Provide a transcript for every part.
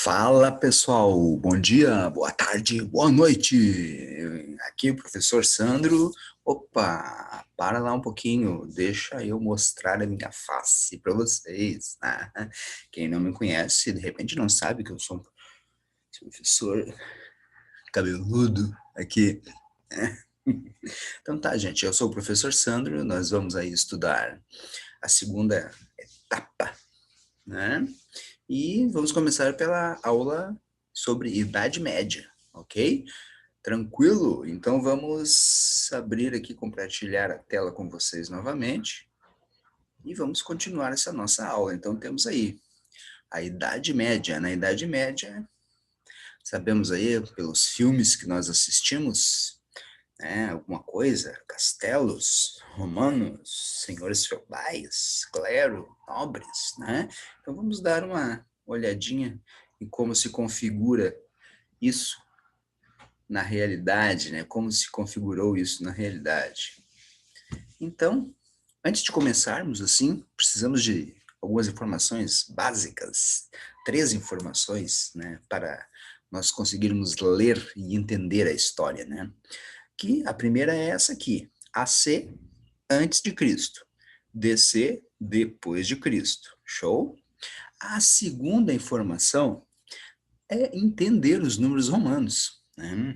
Fala pessoal, bom dia, boa tarde, boa noite. Aqui é o professor Sandro. Opa, para lá um pouquinho, deixa eu mostrar a minha face para vocês, né? Quem não me conhece, de repente não sabe que eu sou um professor cabeludo aqui, né? Então tá, gente, eu sou o professor Sandro, nós vamos aí estudar a segunda etapa, né? E vamos começar pela aula sobre Idade Média, ok? Tranquilo? Então vamos abrir aqui, compartilhar a tela com vocês novamente e vamos continuar essa nossa aula. Então temos aí a Idade Média. Na Idade Média, sabemos aí pelos filmes que nós assistimos, né, alguma coisa, castelos romanos, senhores feudais, clero, nobres, né? Então vamos dar uma olhadinha em como se configura isso na realidade, né? Como se configurou isso na realidade. Então, antes de começarmos assim, precisamos de algumas informações básicas, três informações, né, para nós conseguirmos ler e entender a história, né? Que a primeira é essa aqui: AC antes de Cristo, DC depois de Cristo. Show? A segunda informação é entender os números romanos, né?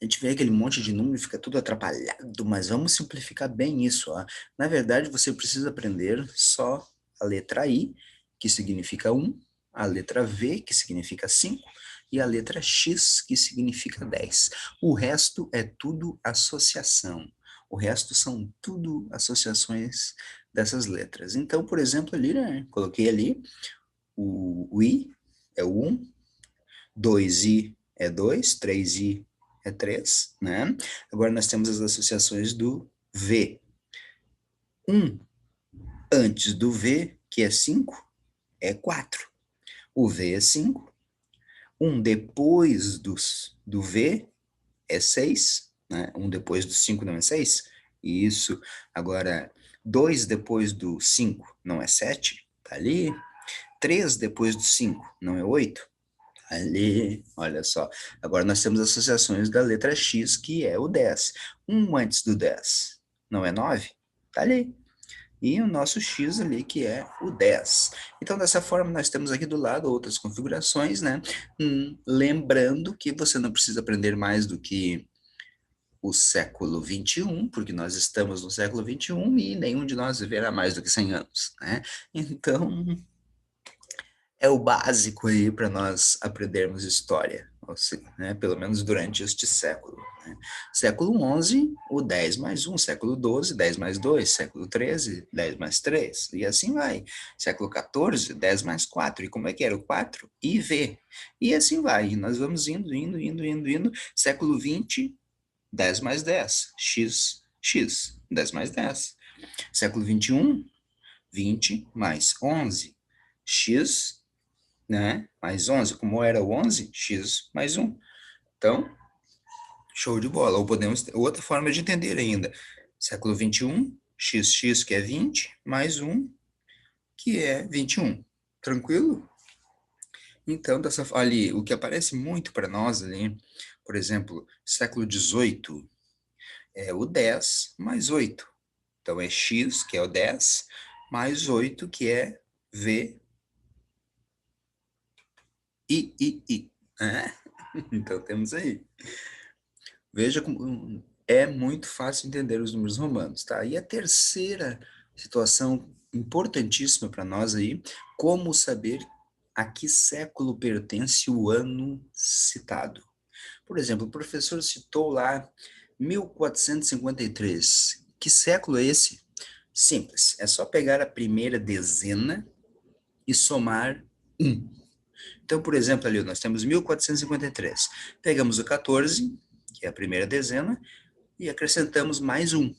A gente vê aquele monte de número e fica tudo atrapalhado, mas vamos simplificar bem isso, ó. Na verdade, você precisa aprender só a letra I, que significa 1, a letra V, que significa 5, e a letra X, que significa 10. O resto é tudo associação. O resto são tudo associações dessas letras. Então, por exemplo, ali, né, coloquei ali o I é o 1, 2i é 2, 3i é 3, né? Agora nós temos as associações do V. 1 antes do V, que é 5, é 4. O V é 5. 1 depois do V é 6, né? 1 depois do 5 não é 6? Isso. Agora, 2 depois do 5 não é 7? Tá ali. 3 depois do 5 não é 8? Ali, olha só. Agora nós temos associações da letra X, que é o 10. 1 antes do 10 não é 9? Tá ali. E o nosso X ali, que é o 10. Então, dessa forma, nós temos aqui do lado outras configurações, né? Lembrando que você não precisa aprender mais do que o século 21, porque nós estamos no século 21 e nenhum de nós viverá mais do que 100 anos, né? Então, é o básico aí para nós aprendermos história, né? Pelo menos durante este século, né? Século 11, o 10 mais 1, século 12, 10 mais 2, século 13, 10 mais 3, e assim vai. Século 14, 10 mais 4, e como é que era o 4? IV. E assim vai, e nós vamos indo. Século 20, 10 mais 10, x, 10 mais 10. Século 21, 20 mais 11, x, né? Mais 11, como era o 11, x mais 1. Então, show de bola. Ou podemos ter outra forma de entender ainda. Século 21, xx, que é 20, mais 1, que é 21. Tranquilo? Então, ali, o que aparece muito para nós ali, por exemplo, século 18, é o 10 mais 8. Então, é x, que é o 10, mais 8, que é v, I. Né? Então, temos aí. Veja como é muito fácil entender os números romanos, tá? E a terceira situação importantíssima para nós aí, como saber a que século pertence o ano citado. Por exemplo, o professor citou lá 1453. Que século é esse? Simples, é só pegar a primeira dezena e somar 1. Então, por exemplo, ali nós temos 1453. Pegamos o 14, que é a primeira dezena, e acrescentamos mais 1,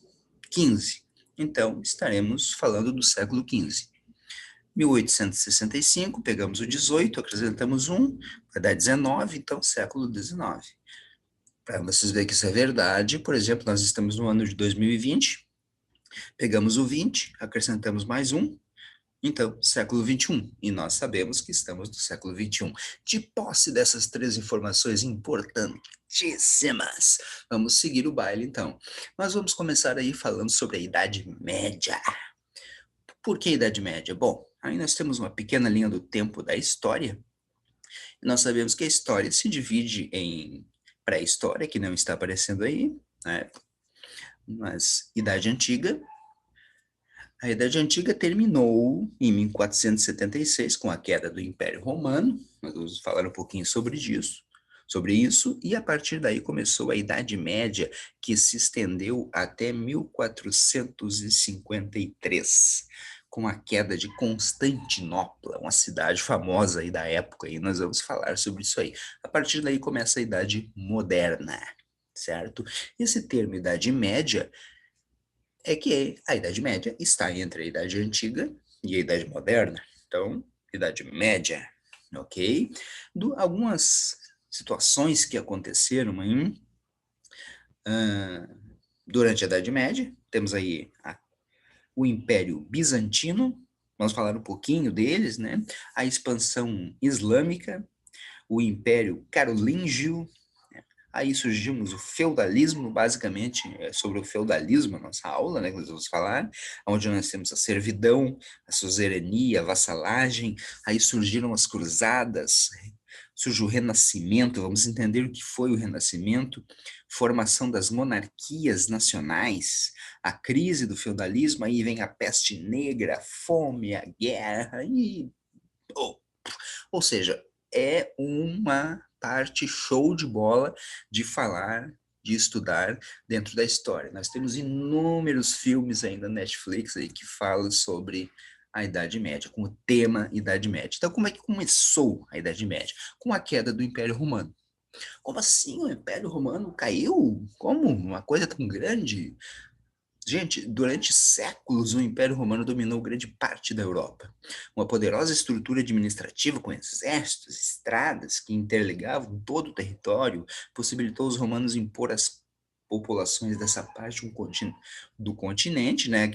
15. Então, estaremos falando do século XV. 1865, pegamos o 18, acrescentamos 1, vai dar 19, então século XIX. Para vocês verem que isso é verdade, por exemplo, nós estamos no ano de 2020, pegamos o 20, acrescentamos mais 1, Então, século XXI, e nós sabemos que estamos no século XXI. De posse dessas três informações importantíssimas, vamos seguir o baile então. Nós vamos começar aí falando sobre a Idade Média. Por que a Idade Média? Bom, aí nós temos uma pequena linha do tempo da história, e nós sabemos que a história se divide em pré-história, que não está aparecendo aí, né? Mas Idade Antiga. A Idade Antiga terminou em 1476 com a queda do Império Romano. Nós vamos falar um pouquinho sobre isso, e a partir daí começou a Idade Média, que se estendeu até 1453, com a queda de Constantinopla, uma cidade famosa aí da época, e nós vamos falar sobre isso aí. A partir daí começa a Idade Moderna, certo? Esse termo Idade Média é que a Idade Média está entre a Idade Antiga e a Idade Moderna. Então, Idade Média, ok? Algumas situações que aconteceram aí, ah, durante a Idade Média, temos aí o Império Bizantino, vamos falar um pouquinho deles, né? A expansão islâmica, o Império Carolíngio. Aí surgimos o feudalismo, basicamente é sobre o feudalismo a nossa aula, né, que nós vamos falar, onde nós temos a servidão, a suzerania, a vassalagem, aí surgiram as cruzadas, surge o renascimento, vamos entender o que foi o renascimento, formação das monarquias nacionais, a crise do feudalismo, aí vem a peste negra, a fome, a guerra, e oh, ou seja, é uma parte show de bola de falar, de estudar dentro da história. Nós temos inúmeros filmes ainda na Netflix aí que falam sobre a Idade Média, com o tema Idade Média. Então, como é que começou a Idade Média? Com a queda do Império Romano. Como assim o Império Romano caiu? Como? Uma coisa tão grande? Gente, durante séculos o Império Romano dominou grande parte da Europa. Uma poderosa estrutura administrativa com exércitos, estradas que interligavam todo o território possibilitou os romanos impor às populações dessa parte do continente, né,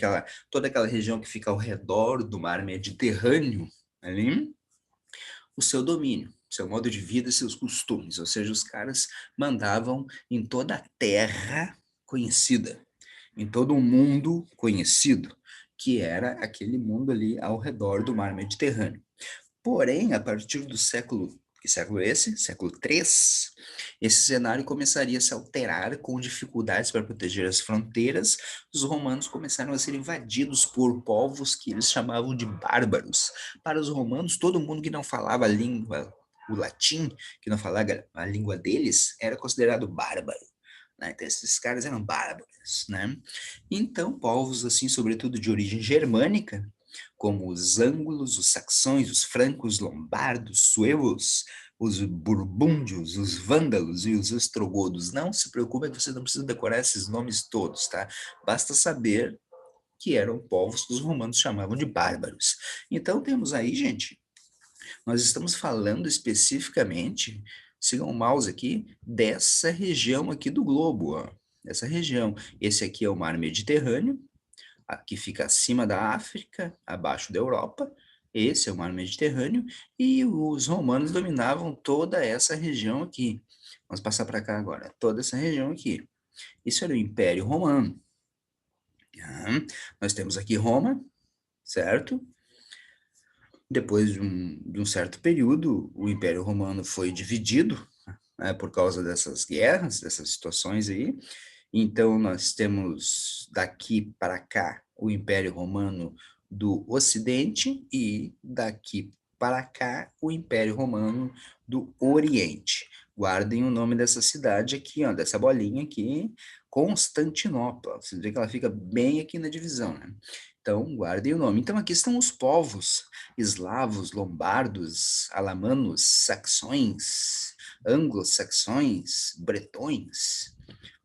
toda aquela região que fica ao redor do mar Mediterrâneo, ali, o seu domínio, seu modo de vida e seus costumes. Ou seja, os caras mandavam em toda a terra conhecida, em todo o mundo conhecido, que era aquele mundo ali ao redor do mar Mediterrâneo. Porém, a partir do século, que século é esse? Século III, esse cenário começaria a se alterar com dificuldades para proteger as fronteiras. Os romanos começaram a ser invadidos por povos que eles chamavam de bárbaros. Para os romanos, todo mundo que não falava a língua, o latim, que não falava a língua deles, era considerado bárbaro. Né? Então, esses caras eram bárbaros, né? Então, povos, assim, sobretudo de origem germânica, como os ângulos, os saxões, os francos, lombardos, suevos, os burbúndios, os vândalos e os ostrogodos. Não se preocupe que você não precisa decorar esses nomes todos, tá? Basta saber que eram povos que os romanos chamavam de bárbaros. Então, temos aí, gente, nós estamos falando especificamente, sigam o mouse aqui, dessa região aqui do globo, ó. Dessa região. Esse aqui é o mar Mediterrâneo, que fica acima da África, abaixo da Europa. Esse é o mar Mediterrâneo, e os romanos dominavam toda essa região aqui. Vamos passar para cá agora, toda essa região aqui. Isso era o Império Romano. Nós temos aqui Roma, certo? Depois de um certo período, o Império Romano foi dividido, né, por causa dessas guerras, dessas situações aí. Então, nós temos daqui para cá o Império Romano do Ocidente e daqui para cá o Império Romano do Oriente. Guardem o nome dessa cidade aqui, ó, dessa bolinha aqui, Constantinopla. Vocês veem que ela fica bem aqui na divisão, né? Então, guardem o nome. Então, aqui estão os povos eslavos, lombardos, alamanos, saxões, anglo-saxões, bretões,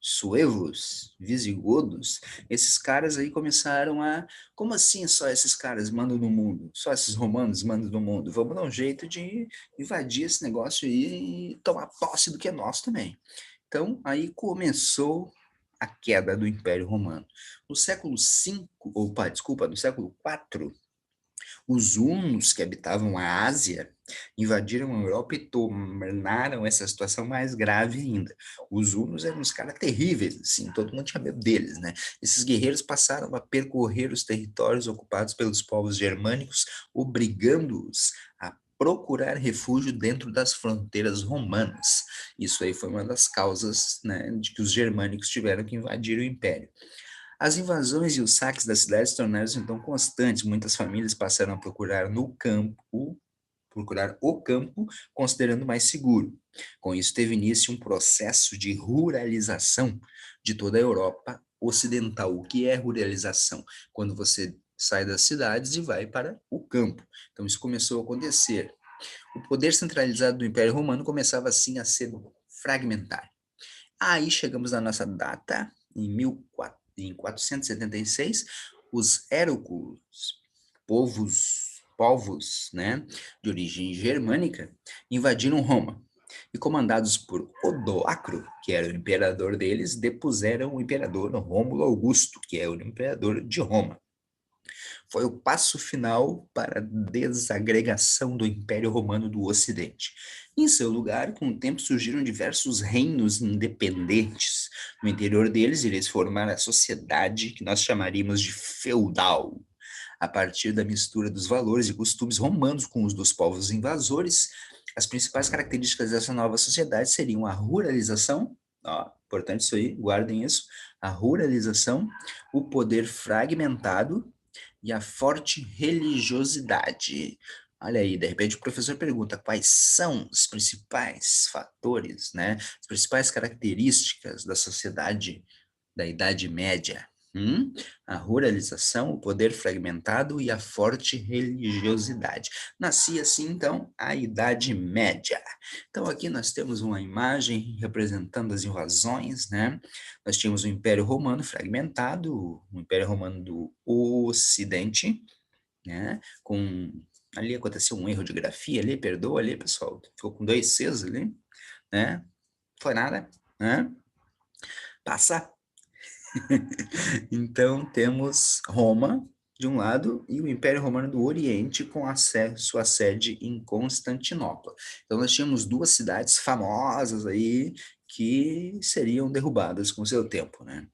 suevos, visigodos. Esses caras aí começaram a... Como assim só esses caras mandam no mundo? Só esses romanos mandam no mundo? Vamos dar um jeito de invadir esse negócio aí e tomar posse do que é nosso também. Então, aí começou a queda do Império Romano. No século V, ou, desculpa, no século IV, Os hunos que habitavam a Ásia invadiram a Europa e tornaram essa situação mais grave ainda. Os hunos eram uns caras terríveis, assim, todo mundo tinha medo deles, né? Esses guerreiros passaram a percorrer os territórios ocupados pelos povos germânicos, obrigando-os a procurar refúgio dentro das fronteiras romanas. Isso aí foi uma das causas, né, de que os germânicos tiveram que invadir o império. As invasões e os saques das cidades tornaram-se então constantes. Muitas famílias passaram a procurar o campo, considerando mais seguro. Com isso, teve início um processo de ruralização de toda a Europa ocidental. O que é ruralização? Quando você sai das cidades e vai para o campo. Então, isso começou a acontecer. O poder centralizado do Império Romano começava assim a ser fragmentário. Aí chegamos na nossa data, em 476, os Hércules, povos, né, de origem germânica, invadiram Roma e, comandados por Odoacro, que era o imperador deles, depuseram o imperador Rômulo Augusto, que é o imperador de Roma. Foi o passo final para a desagregação do Império Romano do Ocidente. Em seu lugar, com o tempo surgiram diversos reinos independentes. No interior deles, eles formaram a sociedade que nós chamaríamos de feudal. A partir da mistura dos valores e costumes romanos com os dos povos invasores, as principais características dessa nova sociedade seriam a ruralização, ó, importante isso aí, guardem isso, a ruralização, o poder fragmentado e a forte religiosidade. Olha aí, de repente o professor pergunta quais são os principais fatores, né? As principais características da sociedade da Idade Média. A ruralização, o poder fragmentado e a forte religiosidade. Nascia assim, então, a Idade Média. Então, aqui nós temos uma imagem representando as invasões, né? Nós tínhamos o Império Romano fragmentado, o Império Romano do Ocidente, né? Ali aconteceu um erro de grafia ali, perdoa ali, pessoal. Ficou com 2 Cs ali, né? Foi nada, né? Passa. Então, temos Roma, de um lado, e o Império Romano do Oriente, com sua sede em Constantinopla. Então, nós tínhamos duas cidades famosas aí que seriam derrubadas com o seu tempo, né?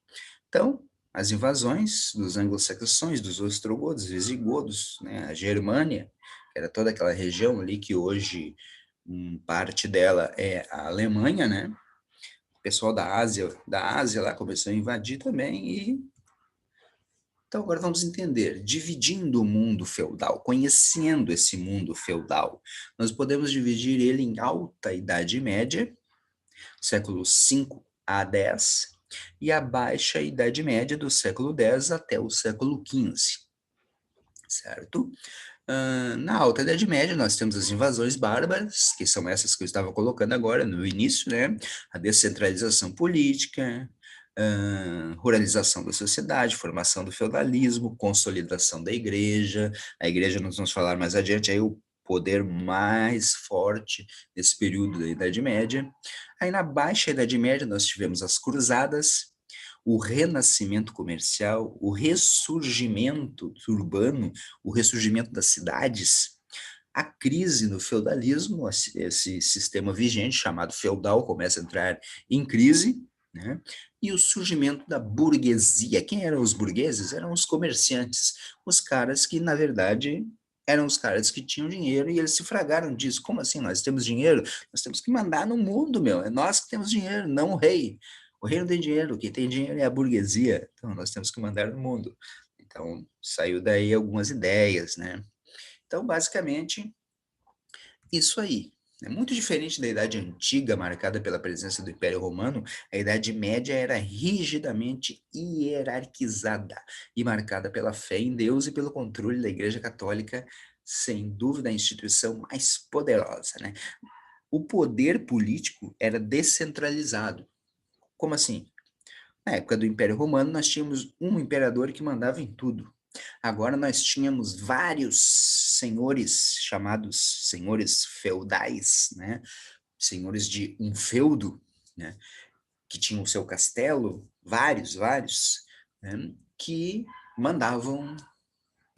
Então, as invasões dos anglo-saxões, dos ostrogodos, visigodos, né? A Germânia, que era toda aquela região ali que hoje parte dela é a Alemanha, né? O pessoal da Ásia lá começou a invadir também e então agora vamos entender, dividindo o mundo feudal, conhecendo esse mundo feudal, nós podemos dividir ele em Alta Idade Média, século V a X, e a Baixa Idade Média do século X até o século XV, certo? Na Alta Idade Média, nós temos as invasões bárbaras, que são essas que eu estava colocando agora no início, né? A descentralização política, ruralização da sociedade, formação do feudalismo, consolidação da igreja. A igreja, nós vamos falar mais adiante, aí o poder mais forte nesse período da Idade Média. Aí na Baixa Idade Média, nós tivemos as cruzadas, o renascimento comercial, o ressurgimento urbano, o ressurgimento das cidades, a crise no feudalismo, esse sistema vigente chamado feudal começa a entrar em crise, né? E o surgimento da burguesia. Quem eram os burgueses? Eram os comerciantes, os caras que, na verdade, eram os caras que tinham dinheiro e eles se fragaram disso. Como assim? Nós temos dinheiro? Nós temos que mandar no mundo, meu. É nós que temos dinheiro, não o rei. O rei não tem dinheiro, quem tem dinheiro é a burguesia. Então, nós temos que mandar no mundo. Então, saiu daí algumas ideias, né? Então, basicamente, isso aí. É muito diferente da Idade Antiga, marcada pela presença do Império Romano, a Idade Média era rigidamente hierarquizada e marcada pela fé em Deus e pelo controle da Igreja Católica, sem dúvida a instituição mais poderosa, né? O poder político era descentralizado. Como assim? Na época do Império Romano, nós tínhamos um imperador que mandava em tudo. Agora nós tínhamos vários senhores, chamados senhores feudais, né? Senhores de um feudo, né? Que tinham o seu castelo, vários, né? Que mandavam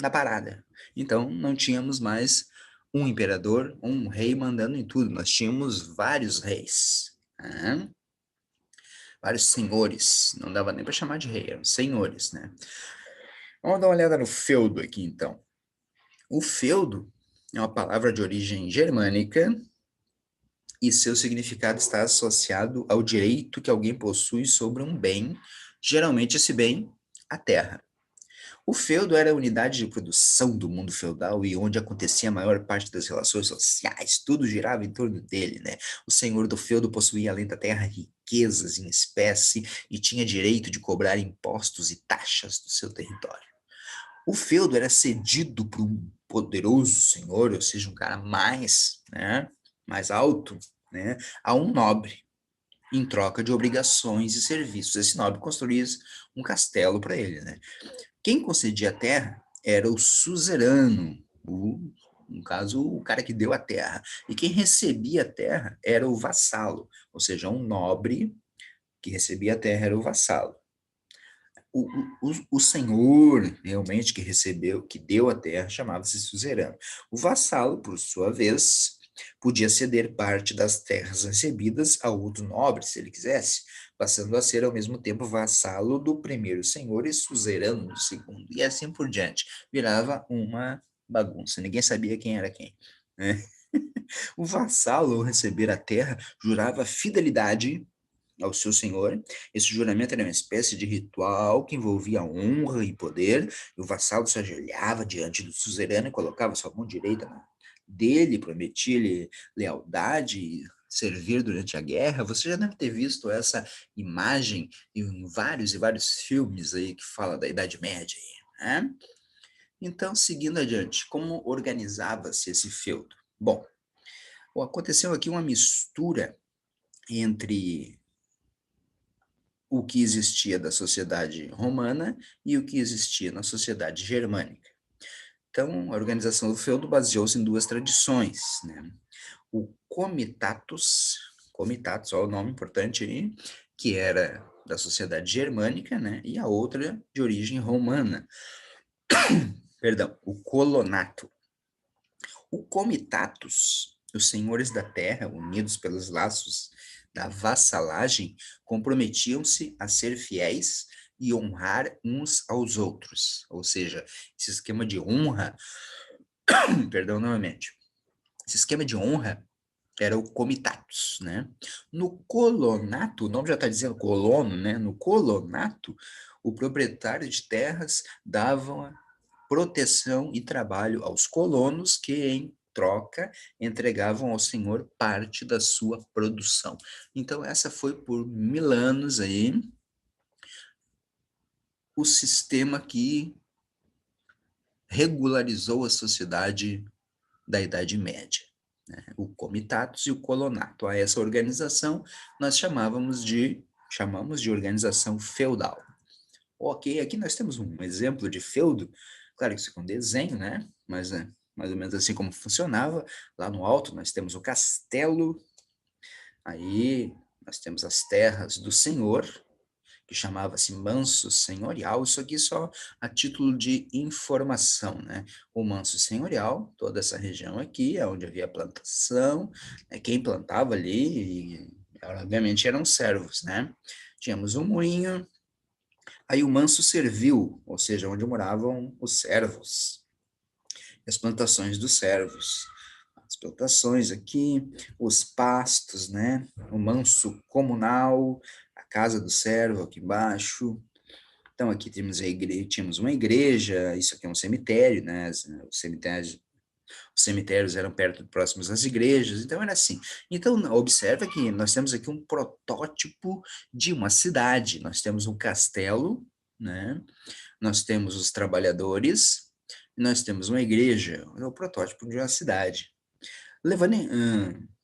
na parada. Então, não tínhamos mais um imperador, um rei mandando em tudo. Nós tínhamos vários reis, né? Vários senhores. Não dava nem para chamar de rei, eram senhores, né? Vamos dar uma olhada no feudo aqui, então. O feudo é uma palavra de origem germânica e seu significado está associado ao direito que alguém possui sobre um bem, geralmente esse bem, a terra. O feudo era a unidade de produção do mundo feudal e onde acontecia a maior parte das relações sociais, tudo girava em torno dele, né? O senhor do feudo possuía, além da terra, riquezas em espécie e tinha direito de cobrar impostos e taxas do seu território. O feudo era cedido por um poderoso senhor, ou seja, um cara mais, né, mais alto, né, a um nobre, em troca de obrigações e serviços. Esse nobre construía um castelo para ele, né? Quem concedia a terra era o suzerano, no caso, o cara que deu a terra. E quem recebia a terra era o vassalo, ou seja, um nobre que recebia a terra era o vassalo. O senhor realmente que recebeu, que deu a terra, chamava-se suzerano. O vassalo, por sua vez, podia ceder parte das terras recebidas a outro nobre, se ele quisesse, passando a ser ao mesmo tempo vassalo do primeiro senhor e suzerano do segundo, e assim por diante. Virava uma bagunça, ninguém sabia quem era quem, né? O vassalo, ao receber a terra, jurava fidelidade ao seu senhor. Esse juramento era uma espécie de ritual que envolvia honra e poder, e o vassalo se ajoelhava diante do suzerano e colocava sua mão direita na dele, prometia-lhe lealdade e servir durante a guerra. Você já deve ter visto essa imagem em vários e vários filmes aí que fala da Idade Média, né? Então, seguindo adiante, como organizava-se esse feudo? Bom, aconteceu aqui uma mistura entre o que existia da sociedade romana e o que existia na sociedade germânica. Então, a organização do feudo baseou-se em duas tradições, né? O comitatus, olha o nome importante aí, que era da sociedade germânica, né? E a outra de origem romana, perdão, o colonato. O comitatus, os senhores da terra, unidos pelos laços da vassalagem, comprometiam-se a ser fiéis e honrar uns aos outros. Ou seja, esse esquema de honra, perdão novamente, esse esquema de honra era o comitatus, né? No colonato, o nome já está dizendo colono, né? No colonato, o proprietário de terras dava proteção e trabalho aos colonos que, em troca, entregavam ao senhor parte da sua produção. Então, essa foi por 1000 anos aí o sistema que regularizou a sociedade da Idade Média, né? O comitatus e o colonato. A essa organização nós chamamos de organização feudal. Ok, aqui nós temos um exemplo de feudo, claro que isso é com desenho, né? Mas é mais ou menos assim como funcionava. Lá no alto nós temos o castelo, aí nós temos as terras do senhor, que chamava-se Manso Senhorial, isso aqui só a título de informação, né? O Manso Senhorial, toda essa região aqui, é onde havia plantação, né? Quem plantava ali, obviamente eram servos, né? Tínhamos um moinho, aí o manso serviu, ou seja, onde moravam os servos, as plantações dos servos. As plantações aqui, os pastos, né? O manso comunal, a casa do servo aqui embaixo. Então aqui tínhamos uma igreja, isso aqui é um cemitério, né? Os cemitérios eram perto, próximos às igrejas, então era assim. Então, observa que nós temos aqui um protótipo de uma cidade. Nós temos um castelo, né? Nós temos os trabalhadores, e nós temos uma igreja, é o protótipo de uma cidade.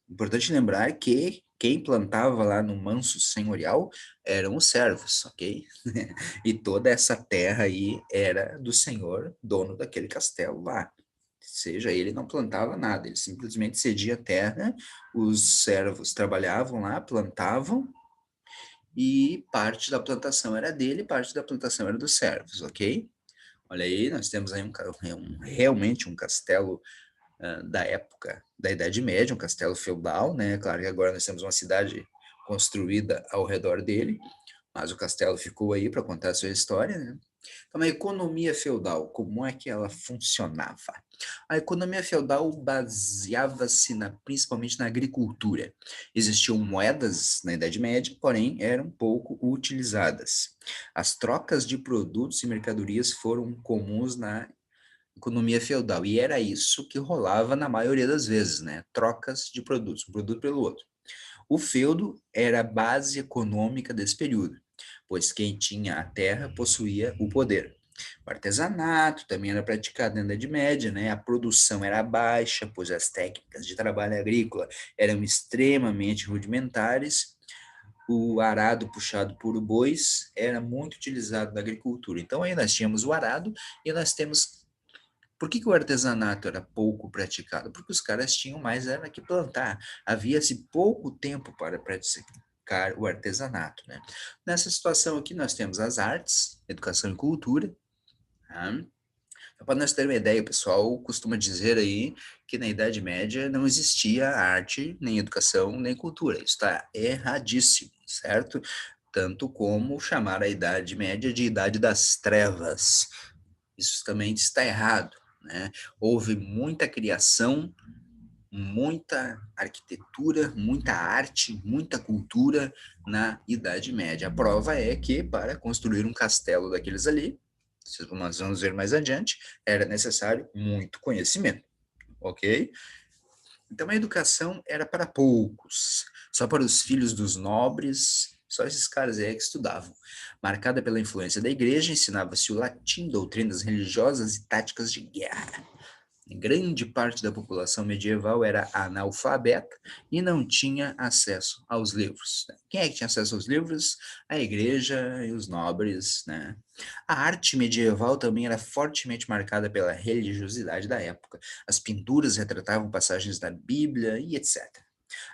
Importante lembrar que quem plantava lá no Manso Senhorial eram os servos, ok? E toda essa terra aí era do senhor, dono daquele castelo lá. Seja, ele não plantava nada, ele simplesmente cedia a terra, os servos trabalhavam lá, plantavam, e parte da plantação era dele, parte da plantação era dos servos, ok? Olha aí, nós temos aí realmente um castelo da época da Idade Média, um castelo feudal, né? Claro que agora nós temos uma cidade construída ao redor dele, mas o castelo ficou aí para contar a sua história, né? Então, a economia feudal, como é que ela funcionava? A economia feudal baseava-se principalmente na agricultura. Existiam moedas na Idade Média, porém eram pouco utilizadas. As trocas de produtos e mercadorias foram comuns na economia feudal, e era isso que rolava na maioria das vezes, né? Trocas de produtos, um produto pelo outro. O feudo era a base econômica desse período, pois quem tinha a terra possuía o poder. O artesanato também era praticado na Idade Média, né? A produção era baixa, pois as técnicas de trabalho agrícola eram extremamente rudimentares. O arado puxado por bois era muito utilizado na agricultura. Então aí nós tínhamos o arado e nós temos. Por que o artesanato era pouco praticado? Porque os caras tinham mais era que plantar. Havia-se pouco tempo para praticar o artesanato, né? Nessa situação aqui nós temos as artes, educação e cultura, tá? Então, para nós ter uma ideia, o pessoal costuma dizer aí que na Idade Média não existia arte, nem educação, nem cultura. Isso está erradíssimo, certo? Tanto como chamar a Idade Média de Idade das Trevas. Isso também está errado, né? Houve muita criação, muita arquitetura, muita arte, muita cultura na Idade Média. A prova é que para construir um castelo daqueles ali, nós vamos ver mais adiante, era necessário muito conhecimento, ok? Então a educação era para poucos, só para os filhos dos nobres, só esses caras aí que estudavam. Marcada pela influência da igreja, ensinava-se o latim, doutrinas religiosas e táticas de guerra. Grande parte da população medieval era analfabeta e não tinha acesso aos livros. Quem é que tinha acesso aos livros? A igreja e os nobres, né? A arte medieval também era fortemente marcada pela religiosidade da época. As pinturas retratavam passagens da Bíblia e etc.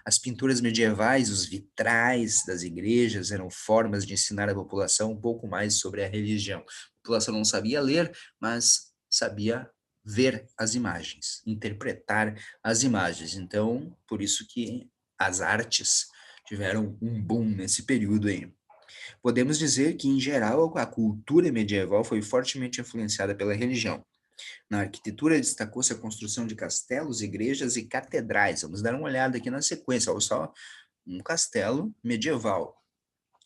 As pinturas medievais, os vitrais das igrejas eram formas de ensinar a população um pouco mais sobre a religião. A população não sabia ler, mas sabia ver as imagens, interpretar as imagens. Então, por isso que as artes tiveram um boom nesse período aí. Podemos dizer que, em geral, a cultura medieval foi fortemente influenciada pela religião. Na arquitetura destacou-se a construção de castelos, igrejas e catedrais. Vamos dar uma olhada aqui na sequência. Olha só, um castelo medieval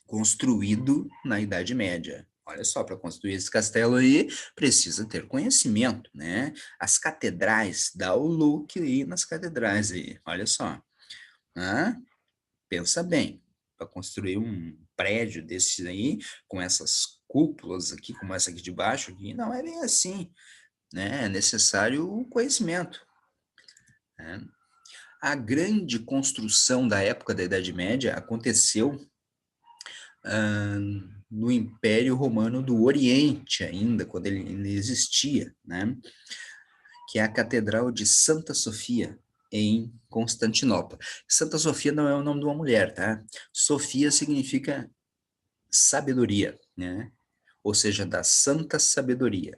construído na Idade Média. Olha só, para construir esse castelo aí, precisa ter conhecimento, né? As catedrais, dá o look aí nas catedrais aí, olha só. Né? Pensa bem, para construir um prédio desse aí, com essas cúpulas aqui, como essa aqui de baixo, aqui, não é bem assim, né? É necessário o conhecimento, né? A grande construção da época da Idade Média aconteceu no Império Romano do Oriente ainda, quando ele ainda existia, né? Que é a Catedral de Santa Sofia, em Constantinopla. Santa Sofia não é o nome de uma mulher, tá? Sofia significa sabedoria, né? Ou seja, da sabedoria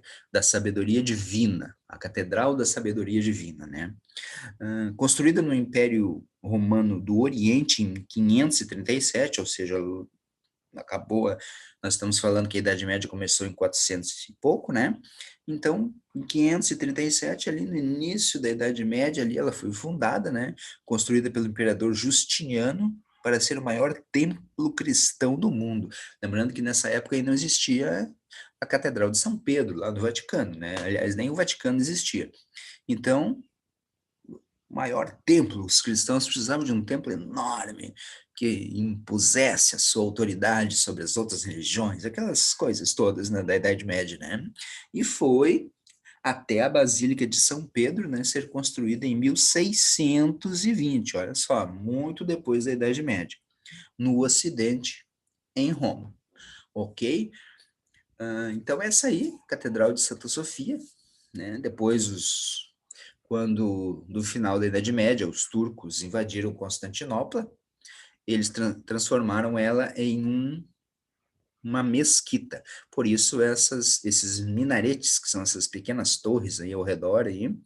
divina, a Catedral da Sabedoria Divina, né? Construída no Império Romano do Oriente em 537, ou seja, acabou, nós estamos falando que a Idade Média começou em 400 e pouco, né? Então, em 537, ali no início da Idade Média, ali ela foi fundada, né? Construída pelo imperador Justiniano para ser o maior templo cristão do mundo. Lembrando que nessa época aí não existia a Catedral de São Pedro, lá do Vaticano, né? Aliás, nem o Vaticano existia. Então, maior templo. Os cristãos precisavam de um templo enorme que impusesse a sua autoridade sobre as outras religiões, aquelas coisas todas, né, da Idade Média, né? E foi até a Basílica de São Pedro, né, ser construída em 1620, olha só, muito depois da Idade Média, no Ocidente, em Roma, ok? Então essa aí, Catedral de Santa Sofia, né? Depois quando no final da Idade Média os turcos invadiram Constantinopla, eles transformaram ela em um uma mesquita. Por isso esses minaretes, que são essas pequenas torres aí ao redor aí,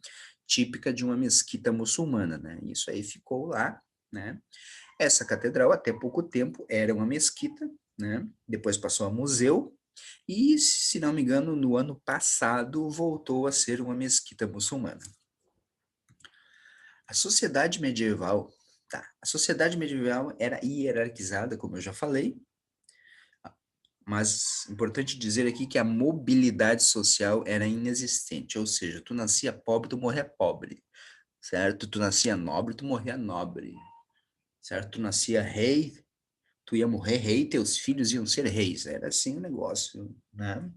típica de uma mesquita muçulmana, né? Isso aí ficou lá, né? Essa catedral até pouco tempo era uma mesquita, né? Depois passou a museu e, se não me engano, no ano passado voltou a ser uma mesquita muçulmana. A sociedade medieval, tá? A sociedade medieval era hierarquizada, como eu já falei, mas importante dizer aqui que a mobilidade social era inexistente, ou seja, tu nascia pobre, tu morria pobre, certo? Tu nascia nobre, tu morria nobre, certo? Tu nascia rei, tu ia morrer rei, teus filhos iam ser reis, era assim o negócio, né?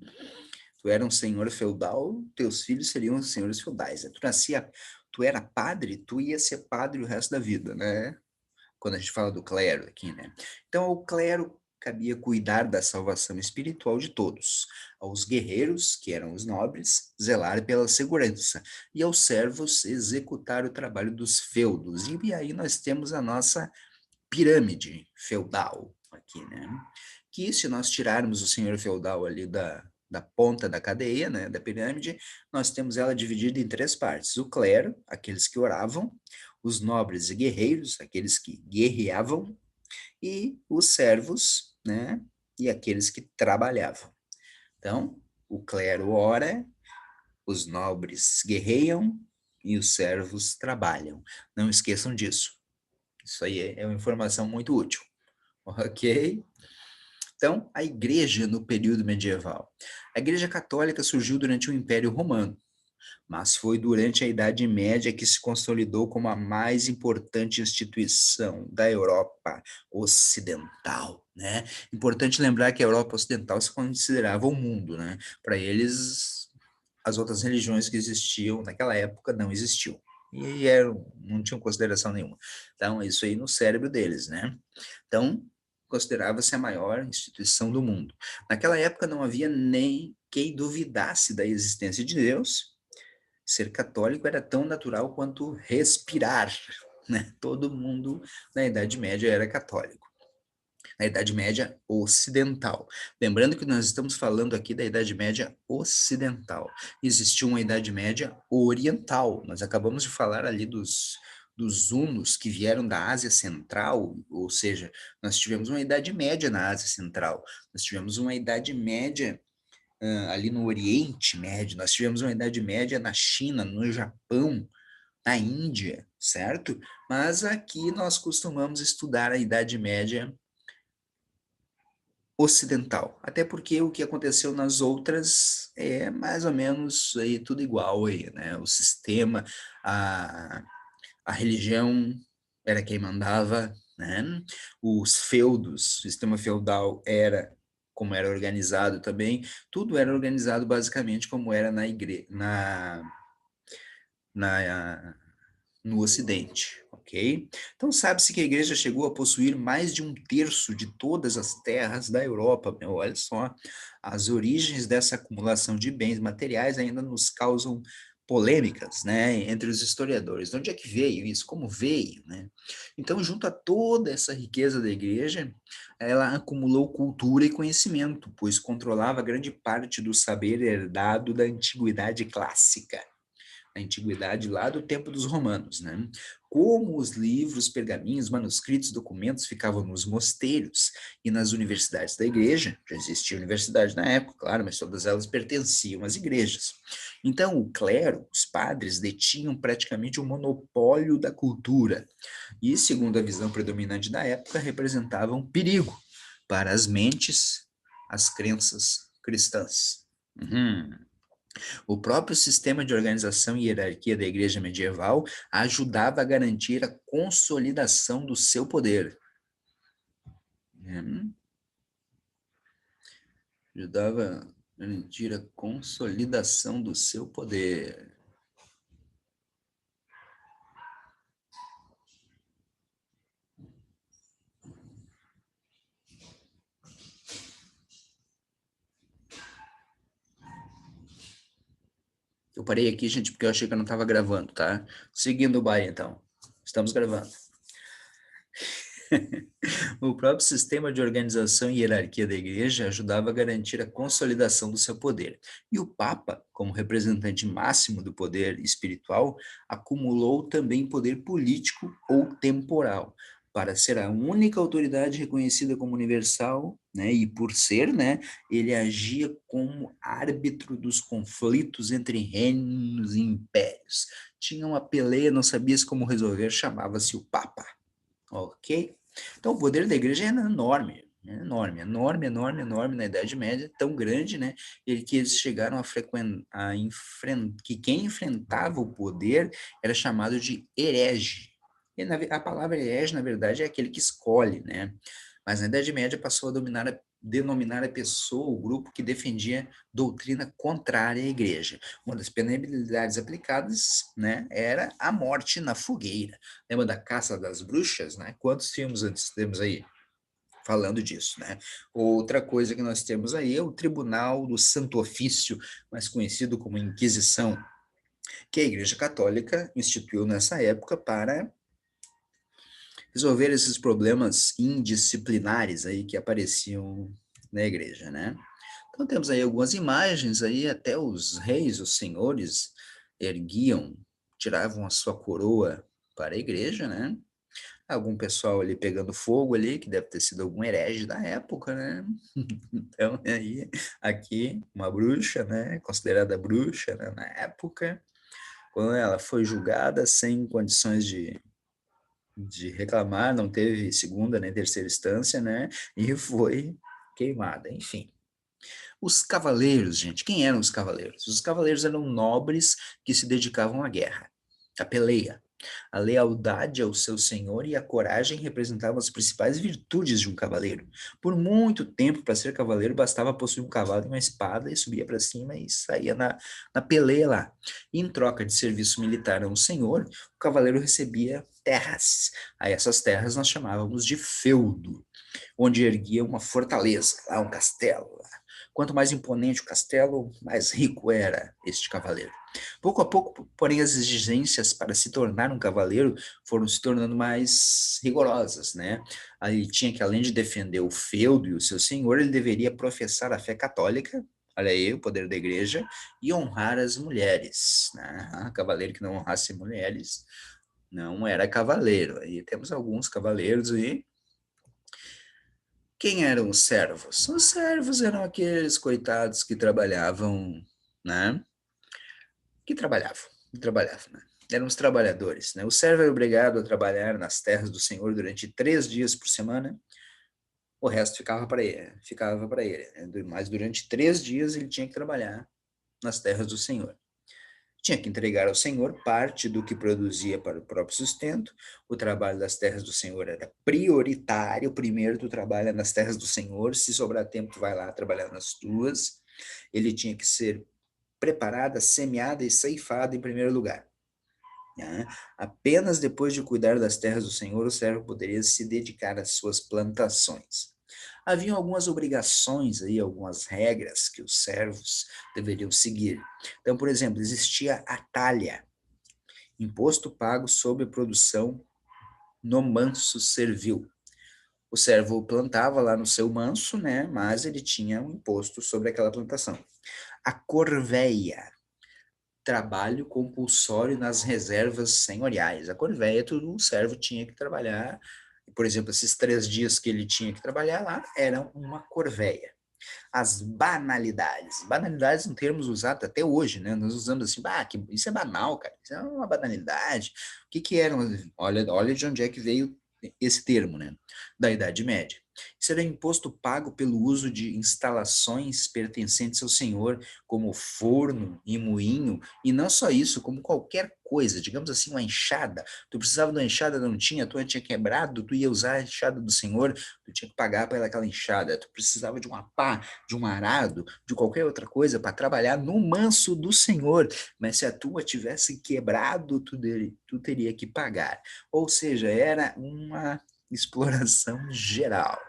Tu era um senhor feudal, teus filhos seriam senhores feudais, né? Tu era padre, tu ia ser padre o resto da vida, né? Quando a gente fala do clero aqui, né? Então, ao clero cabia cuidar da salvação espiritual de todos, aos guerreiros, que eram os nobres, zelar pela segurança, e aos servos executar o trabalho dos feudos. E aí nós temos a nossa pirâmide feudal aqui, né? Que se nós tirarmos o senhor feudal ali da ponta da cadeia, né, da pirâmide, nós temos ela dividida em três partes: o clero, aqueles que oravam, os nobres e guerreiros, aqueles que guerreavam, e os servos, né, e aqueles que trabalhavam. Então, o clero ora, os nobres guerreiam e os servos trabalham. Não esqueçam disso. Isso aí é uma informação muito útil. Ok? Então, a igreja no período medieval. A igreja católica surgiu durante o Império Romano, mas foi durante a Idade Média que se consolidou como a mais importante instituição da Europa Ocidental, né? Importante lembrar que a Europa Ocidental se considerava o mundo, né? Para eles, as outras religiões que existiam naquela época não existiam. E não tinham consideração nenhuma. Então, é isso aí no cérebro deles, né? Então, considerava-se a maior instituição do mundo. Naquela época não havia nem quem duvidasse da existência de Deus. Ser católico era tão natural quanto respirar, né? Todo mundo na Idade Média era católico. Na Idade Média Ocidental. Lembrando que nós estamos falando aqui da Idade Média Ocidental. Existiu uma Idade Média Oriental. Nós acabamos de falar ali dos hunos que vieram da Ásia Central, ou seja, nós tivemos uma Idade Média na Ásia Central. Nós tivemos uma Idade Média ali no Oriente Médio. Nós tivemos uma Idade Média na China, no Japão, na Índia, certo? Mas aqui nós costumamos estudar a Idade Média ocidental, até porque o que aconteceu nas outras é mais ou menos aí tudo igual aí, né? O sistema, a, a religião era quem mandava, né? Os feudos, o sistema feudal era como era organizado também, tudo era organizado basicamente como era na no Ocidente, ok? Então sabe-se que a igreja chegou a possuir mais de um terço de todas as terras da Europa. Meu, olha só, as origens dessa acumulação de bens materiais ainda nos causam polêmicas, né, entre os historiadores. De onde é que veio isso? Como veio, né? Então, junto a toda essa riqueza da igreja, ela acumulou cultura e conhecimento, pois controlava grande parte do saber herdado da antiguidade clássica, na antiguidade, lá do tempo dos romanos, né? Como os livros, pergaminhos, manuscritos, documentos ficavam nos mosteiros e nas universidades da igreja, já existia universidade na época, claro, mas todas elas pertenciam às igrejas. Então, o clero, os padres, detinham praticamente o monopólio da cultura e, segundo a visão predominante da época, representavam perigo para as mentes, as crenças cristãs. Uhum. O próprio sistema de organização e hierarquia da igreja medieval ajudava a garantir a consolidação do seu poder. Hum, Ajudava a garantir a consolidação do seu poder. Eu parei aqui, gente, porque eu achei que eu não estava gravando, tá? Seguindo o baile, então. Estamos gravando. O próprio sistema de organização e hierarquia da igreja ajudava a garantir a consolidação do seu poder. E o Papa, como representante máximo do poder espiritual, acumulou também poder político ou temporal, para ser a única autoridade reconhecida como universal, né, e por ser, né, ele agia como árbitro dos conflitos entre reinos e impérios. Tinha uma peleia, não sabia como resolver, chamava-se o Papa. Ok? Então, o poder da igreja era enorme, né, enorme, enorme, enorme, enorme na Idade Média, tão grande, né, que eles chegaram a que quem enfrentava o poder era chamado de herege. E a palavra herege, na verdade, é aquele que escolhe, né? Mas na Idade Média passou a denominar a pessoa, o grupo que defendia doutrina contrária à igreja. Uma das penalidades aplicadas, né, era a morte na fogueira. Lembra da Caça das Bruxas, né? Quantos filmes antes temos aí falando disso, né? Outra coisa que nós temos aí é o Tribunal do Santo Ofício, mais conhecido como Inquisição, que a Igreja Católica instituiu nessa época para resolver esses problemas indisciplinares aí que apareciam na igreja, né? Então temos aí algumas imagens aí, até os reis, os senhores erguiam, tiravam a sua coroa para a igreja, né? Algum pessoal ali pegando fogo ali, que deve ter sido algum herege da época, né? Então, aí, aqui, uma bruxa, né? Considerada bruxa, né? Na época, quando ela foi julgada sem condições de reclamar, não teve segunda nem terceira instância, né? E foi queimada, enfim. Os cavaleiros, gente, quem eram os cavaleiros? Os cavaleiros eram nobres que se dedicavam à guerra, à peleia. A lealdade ao seu senhor e a coragem representavam as principais virtudes de um cavaleiro. Por muito tempo, para ser cavaleiro, bastava possuir um cavalo e uma espada e subia para cima e saía na peleia lá. E em troca de serviço militar a um senhor, o cavaleiro recebia terras. Aí essas terras nós chamávamos de feudo, onde erguia uma fortaleza, lá um castelo. Quanto mais imponente o castelo, mais rico era este cavaleiro. Pouco a pouco, porém, as exigências para se tornar um cavaleiro foram se tornando mais rigorosas, né? Aí tinha que, além de defender o feudo e o seu senhor, ele deveria professar a fé católica, olha aí o poder da igreja, e honrar as mulheres, né? Cavaleiro que não honrasse mulheres não era cavaleiro. Aí temos alguns cavaleiros aí. Quem eram os servos? Os servos eram aqueles coitados que trabalhavam, né? Que trabalhavam, né? Eram os trabalhadores, né? O servo era obrigado a trabalhar nas terras do Senhor durante 3 dias por semana, o resto ficava para ele, né? Mas durante 3 dias ele tinha que trabalhar nas terras do Senhor. Tinha que entregar ao Senhor parte do que produzia para o próprio sustento. O trabalho das terras do Senhor era prioritário. Primeiro tu trabalha nas terras do Senhor, se sobrar tempo tu vai lá trabalhar nas tuas. Ele tinha que ser preparada, semeada e ceifada em primeiro lugar, né? Apenas depois de cuidar das terras do Senhor, o servo poderia se dedicar às suas plantações. Haviam algumas obrigações aí, algumas regras que os servos deveriam seguir. Então, por exemplo, existia a talha, imposto pago sobre a produção no manso servil. O servo plantava lá no seu manso, né, mas ele tinha um imposto sobre aquela plantação. A corveia, trabalho compulsório nas reservas senhoriais. A corveia, todo servo tinha que trabalhar, por exemplo, esses 3 dias que ele tinha que trabalhar lá, eram uma corveia. As banalidades. Banalidades são termos usados até hoje, né? Nós usamos assim, isso é banal, cara, isso é uma banalidade. O que que eram? Olha de onde é que veio esse termo, né? Da Idade Média. Isso era imposto pago pelo uso de instalações pertencentes ao senhor, como forno e moinho, e não só isso, como qualquer coisa, digamos assim, uma enxada. Tu precisava de uma enxada, não tinha, a tua tinha quebrado, tu ia usar a enxada do senhor, tu tinha que pagar pela aquela enxada. Tu precisava de uma pá, de um arado, de qualquer outra coisa para trabalhar no manso do senhor, mas se a tua tivesse quebrado, tu teria que pagar. Ou seja, era uma exploração geral.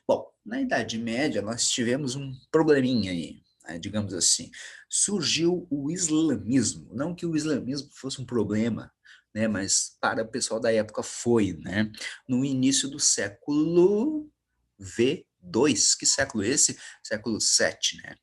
Bom, na Idade Média nós tivemos um probleminha aí, né, digamos assim. Surgiu o islamismo, não que o islamismo fosse um problema, né? Mas para o pessoal da época foi, né? No início do século V2, que século é esse? Século VII, né?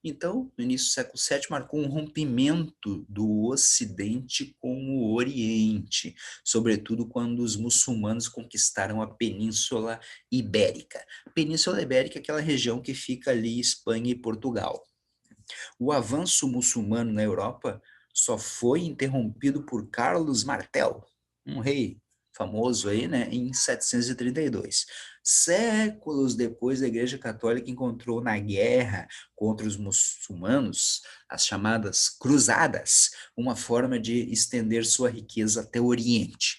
Então, no início do século VII, marcou um rompimento do Ocidente com o Oriente, sobretudo quando os muçulmanos conquistaram a Península Ibérica. Península Ibérica é aquela região que fica ali Espanha e Portugal. O avanço muçulmano na Europa só foi interrompido por Carlos Martel, um rei famoso aí, né, em 732. Séculos depois, a Igreja Católica encontrou na guerra contra os muçulmanos, as chamadas cruzadas, uma forma de estender sua riqueza até o Oriente.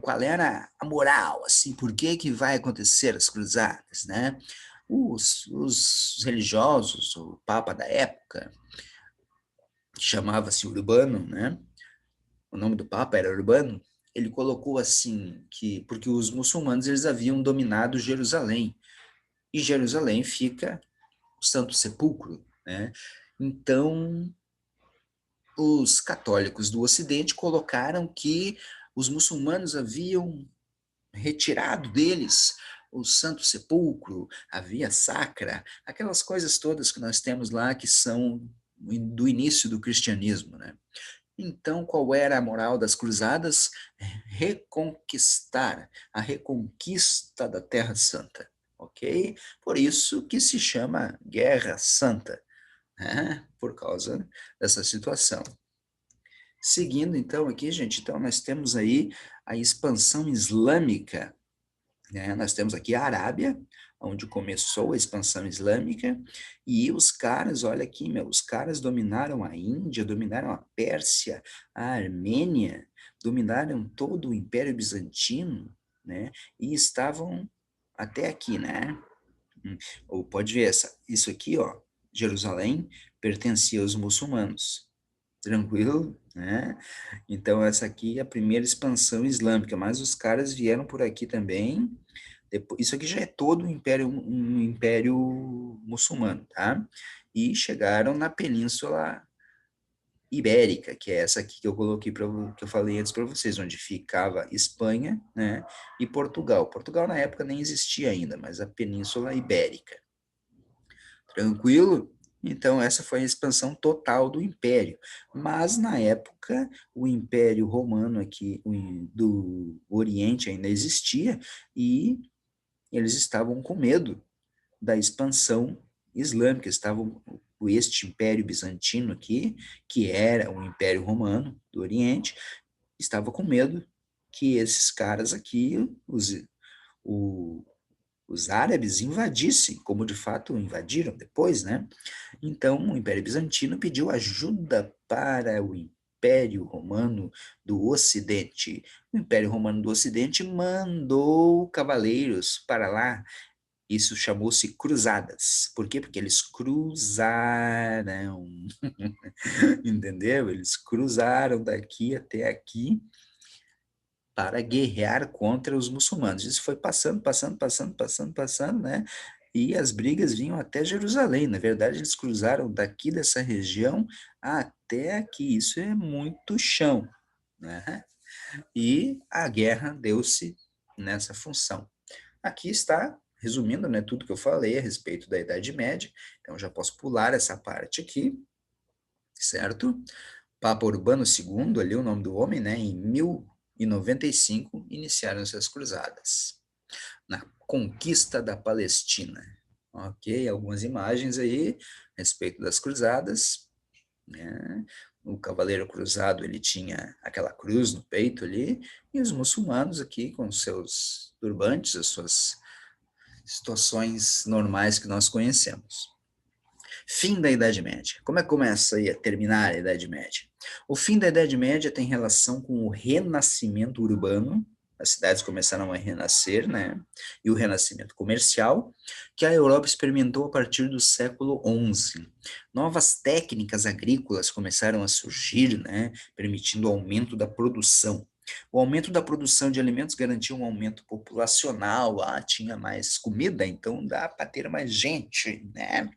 Qual era a moral, assim, por que que vai acontecer as cruzadas, né? Os religiosos, o Papa da época, que chamava-se Urbano, né? O nome do Papa era Urbano. Ele colocou assim que porque os muçulmanos eles haviam dominado Jerusalém e Jerusalém fica o Santo Sepulcro, né? Então os católicos do Ocidente colocaram que os muçulmanos haviam retirado deles o Santo Sepulcro, a Via Sacra, aquelas coisas todas que nós temos lá que são do início do cristianismo, né? Então, qual era a moral das cruzadas? Reconquistar, a reconquista da Terra Santa, ok? Por isso que se chama Guerra Santa, né? Por causa dessa situação. Seguindo, então, aqui, gente, então nós temos aí a expansão islâmica, né? Nós temos aqui a Arábia, onde começou a expansão islâmica, e os caras, olha aqui, meu, os caras dominaram a Índia, dominaram a Pérsia, a Armênia, dominaram todo o Império Bizantino, né? E estavam até aqui, né? Ou pode ver isso aqui, ó, Jerusalém pertencia aos muçulmanos. Tranquilo, né? Então essa aqui é a primeira expansão islâmica, mas os caras vieram por aqui também. Isso aqui já é todo um império muçulmano, tá? E chegaram na Península Ibérica, que é essa aqui que eu coloquei que eu falei antes para vocês, onde ficava Espanha, né? E Portugal. Portugal na época nem existia ainda, mas a Península Ibérica. Tranquilo? Então, essa foi a expansão total do império. Mas, na época, o Império Romano aqui do Oriente ainda existia e eles estavam com medo da expansão islâmica, estavam este Império Bizantino aqui, que era o Império Romano do Oriente, estava com medo que esses caras aqui, o, os árabes invadissem, como de fato invadiram depois, né? Então, o Império Bizantino pediu ajuda para o Império Romano do Ocidente. O Império Romano do Ocidente mandou cavaleiros para lá. Isso chamou-se cruzadas. Por quê? Porque eles cruzaram, entendeu? Eles cruzaram daqui até aqui para guerrear contra os muçulmanos. Isso foi passando, né? E as brigas vinham até Jerusalém. Na verdade, eles cruzaram daqui dessa região até aqui. Isso é muito chão, né? E a guerra deu-se nessa função. Aqui está, resumindo, né, tudo que eu falei a respeito da Idade Média. Então, já posso pular essa parte aqui, certo? Papa Urbano II, ali o nome do homem, né, em 1095, iniciaram-se as cruzadas, na conquista da Palestina. Ok, algumas imagens aí a respeito das cruzadas, né? O cavaleiro cruzado, ele tinha aquela cruz no peito ali, e os muçulmanos aqui com seus turbantes, as suas situações normais que nós conhecemos. Fim da Idade Média. Como é que começa aí a terminar a Idade Média? O fim da Idade Média tem relação com o renascimento urbano, as cidades começaram a renascer, né? E o renascimento comercial, que a Europa experimentou a partir do século XI. Novas técnicas agrícolas começaram a surgir, né? Permitindo o aumento da produção. O aumento da produção de alimentos garantia um aumento populacional, tinha mais comida, então dá para ter mais gente, né?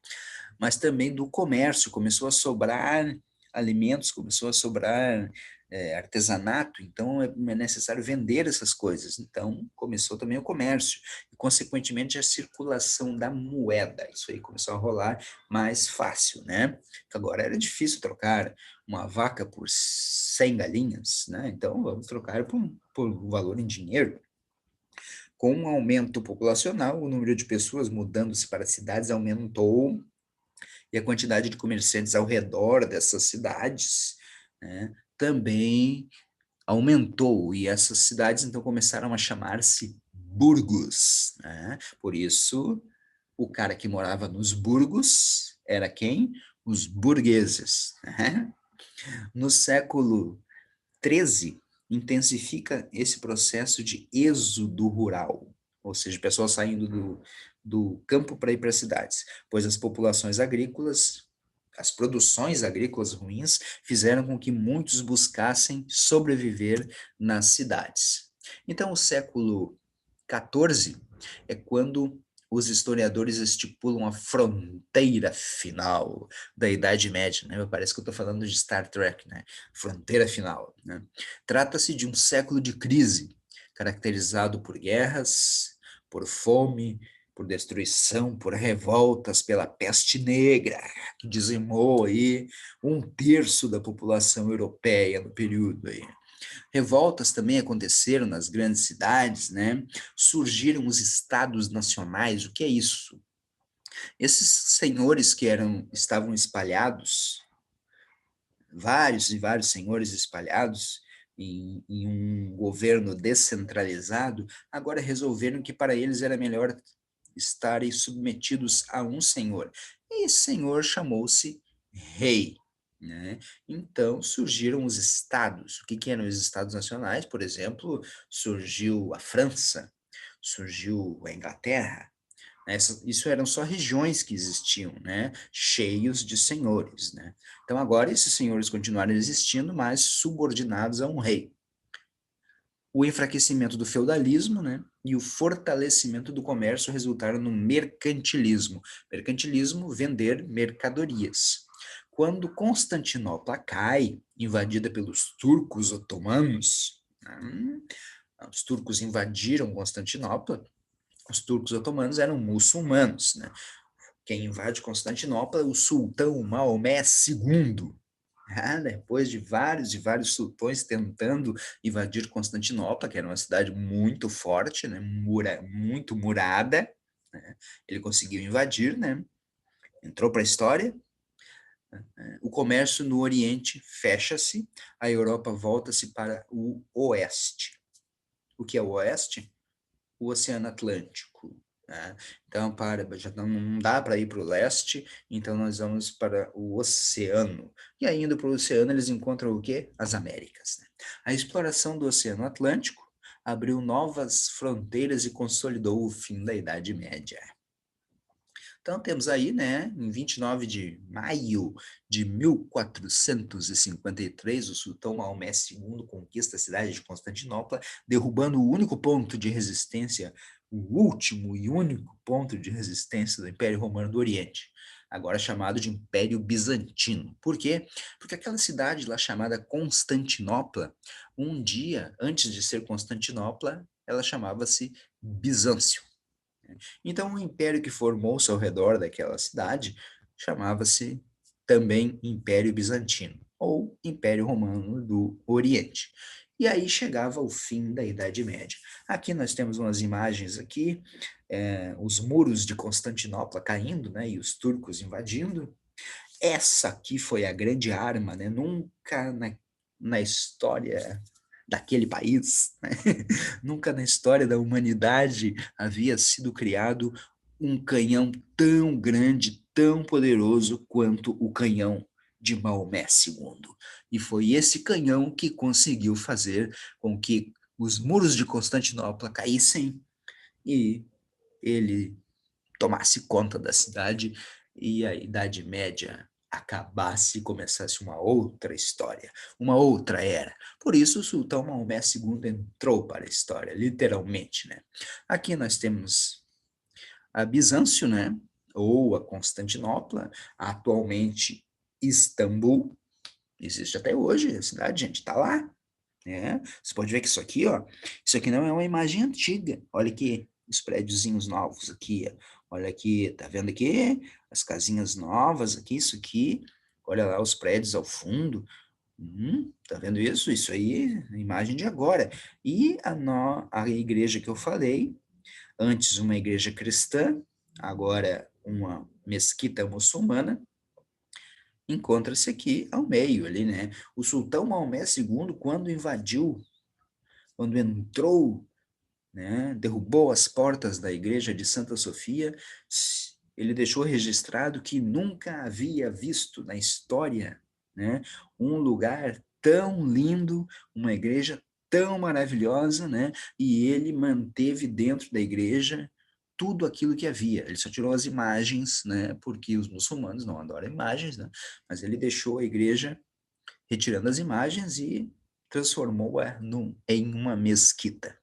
Mas também do comércio, começou a sobrar alimentos, começou a sobrar artesanato, então é necessário vender essas coisas. Então começou também o comércio e, consequentemente, a circulação da moeda. Isso aí começou a rolar mais fácil, né? Agora era difícil trocar uma vaca por 100 galinhas, né? Então vamos trocar por um valor em dinheiro. Com um aumento populacional, o número de pessoas mudando-se para cidades aumentou e a quantidade de comerciantes ao redor dessas cidades, né, também aumentou, e essas cidades então começaram a chamar-se burgos, né? Por isso, o cara que morava nos burgos era quem? Os burgueses, né? No século XIII, intensifica esse processo de êxodo rural, ou seja, pessoas saindo do campo para ir para as cidades, pois as populações agrícolas, as produções agrícolas ruins, fizeram com que muitos buscassem sobreviver nas cidades. Então, o século XIV é quando os historiadores estipulam a fronteira final da Idade Média, né? Parece que eu estou falando de Star Trek, né? Fronteira final, né? Trata-se de um século de crise, caracterizado por guerras, por fome, por destruição, por revoltas, pela peste negra, que dizimou aí um terço da população europeia no período aí. Revoltas também aconteceram nas grandes cidades, né? Surgiram os estados nacionais. O que é isso? Esses senhores que estavam espalhados, vários e vários senhores espalhados em um governo descentralizado, agora resolveram que para eles era melhor estarem submetidos a um senhor. E esse senhor chamou-se rei. Né? Então surgiram os estados. O que, que eram os estados nacionais? Por exemplo, surgiu a França, surgiu a Inglaterra. Isso eram só regiões que existiam, né? Cheios de senhores, né? Então agora esses senhores continuaram existindo, mas subordinados a um rei. O enfraquecimento do feudalismo, né, e o fortalecimento do comércio resultaram no mercantilismo. Mercantilismo, vender mercadorias. Quando Constantinopla cai, invadida pelos turcos otomanos, os turcos invadiram Constantinopla, os turcos otomanos eram muçulmanos, né? Quem invade Constantinopla é o sultão Maomé II. Depois de vários e vários sultões tentando invadir Constantinopla, que era uma cidade muito forte, né, muito murada, né, ele conseguiu invadir, né, entrou para a história. O comércio no Oriente fecha-se, a Europa volta-se para o Oeste. O que é o Oeste? O Oceano Atlântico. Né? Então, já não dá para ir para o leste, então nós vamos para o oceano. E aí, indo para o oceano, eles encontram o quê? As Américas. Né? A exploração do Oceano Atlântico abriu novas fronteiras e consolidou o fim da Idade Média. Então, temos aí, né, em 29 de maio de 1453, o sultão Maomé II conquista a cidade de Constantinopla, derrubando o único ponto de resistência, o último e único ponto de resistência do Império Romano do Oriente, agora chamado de Império Bizantino. Por quê? Porque aquela cidade lá chamada Constantinopla, um dia antes de ser Constantinopla, ela chamava-se Bizâncio. Então, o império que formou-se ao redor daquela cidade chamava-se também Império Bizantino, ou Império Romano do Oriente. E aí chegava o fim da Idade Média. Aqui nós temos umas imagens aqui, os muros de Constantinopla caindo, né, e os turcos invadindo. Essa aqui foi a grande arma, né? Nunca na história daquele país, né? Nunca na história da humanidade havia sido criado um canhão tão grande, tão poderoso quanto o canhão de Maomé II. E foi esse canhão que conseguiu fazer com que os muros de Constantinopla caíssem e ele tomasse conta da cidade e a Idade Média acabasse e começasse uma outra história, uma outra era. Por isso, o sultão Maomé II entrou para a história, literalmente, né? Aqui nós temos a Bizâncio, né? Ou a Constantinopla, atualmente Istambul, Existe até hoje a cidade, gente, tá lá, né? Você pode ver que isso aqui, ó, isso aqui não é uma imagem antiga. Olha aqui, os prédiozinhos novos aqui, ó. Olha aqui, tá vendo aqui? As casinhas novas aqui, isso aqui. Olha lá os prédios ao fundo. Tá vendo isso? Isso aí, é imagem de agora. E a igreja que eu falei, antes uma igreja cristã, agora uma mesquita muçulmana, encontra-se aqui ao meio ali, né? O sultão Maomé II, quando entrou, né, derrubou as portas da igreja de Santa Sofia, ele deixou registrado que nunca havia visto na história, né, um lugar tão lindo, uma igreja tão maravilhosa, né, e ele manteve dentro da igreja tudo aquilo que havia. Ele só tirou as imagens, né, porque os muçulmanos não adoram imagens, né, mas ele deixou a igreja retirando as imagens e transformou-a em uma mesquita,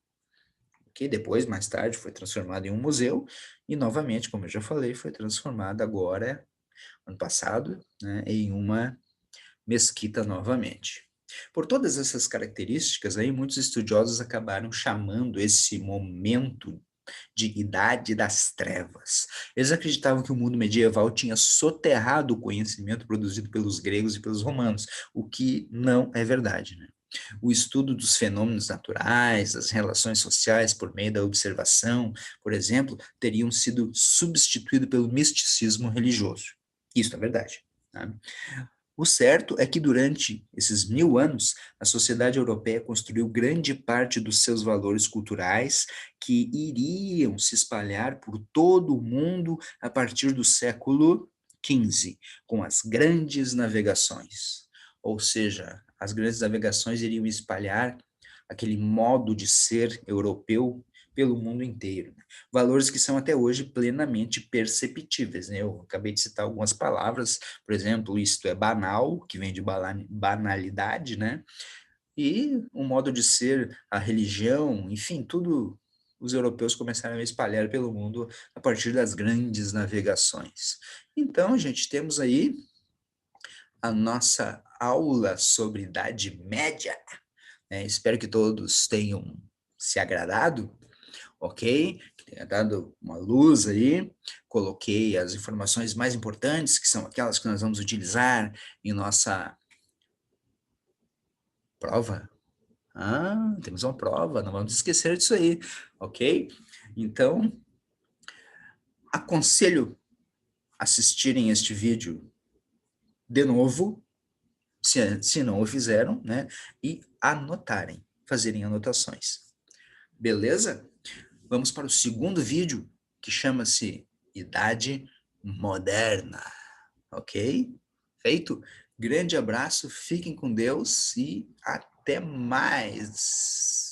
que depois, mais tarde, foi transformado em um museu e, novamente, como eu já falei, foi transformado agora, ano passado, né, em uma mesquita novamente. Por todas essas características, aí, muitos estudiosos acabaram chamando esse momento de Idade das Trevas. Eles acreditavam que o mundo medieval tinha soterrado o conhecimento produzido pelos gregos e pelos romanos, o que não é verdade, né? O estudo dos fenômenos naturais, das relações sociais por meio da observação, por exemplo, teriam sido substituído pelo misticismo religioso. Isso é verdade. Tá? O certo é que durante esses 1000 anos, a sociedade europeia construiu grande parte dos seus valores culturais que iriam se espalhar por todo o mundo a partir do século XV, com as grandes navegações. Ou seja, as grandes navegações iriam espalhar aquele modo de ser europeu pelo mundo inteiro. Valores que são até hoje plenamente perceptíveis, né? Eu acabei de citar algumas palavras, por exemplo, isto é banal, que vem de banalidade, né? E o modo de ser, a religião, enfim, tudo os europeus começaram a espalhar pelo mundo a partir das grandes navegações. Então, gente, temos aí a nossa aula sobre Idade Média, né? Espero que todos tenham se agradado, ok? Que tenha dado uma luz aí. Coloquei as informações mais importantes, que são aquelas que nós vamos utilizar em nossa prova. Ah, temos uma prova, não vamos esquecer disso aí, ok? Então, aconselho assistirem este vídeo de novo, se não o fizeram, né? E anotarem, fazerem anotações. Beleza? Vamos para o segundo vídeo, que chama-se Idade Moderna, ok? Feito? Grande abraço, fiquem com Deus e até mais!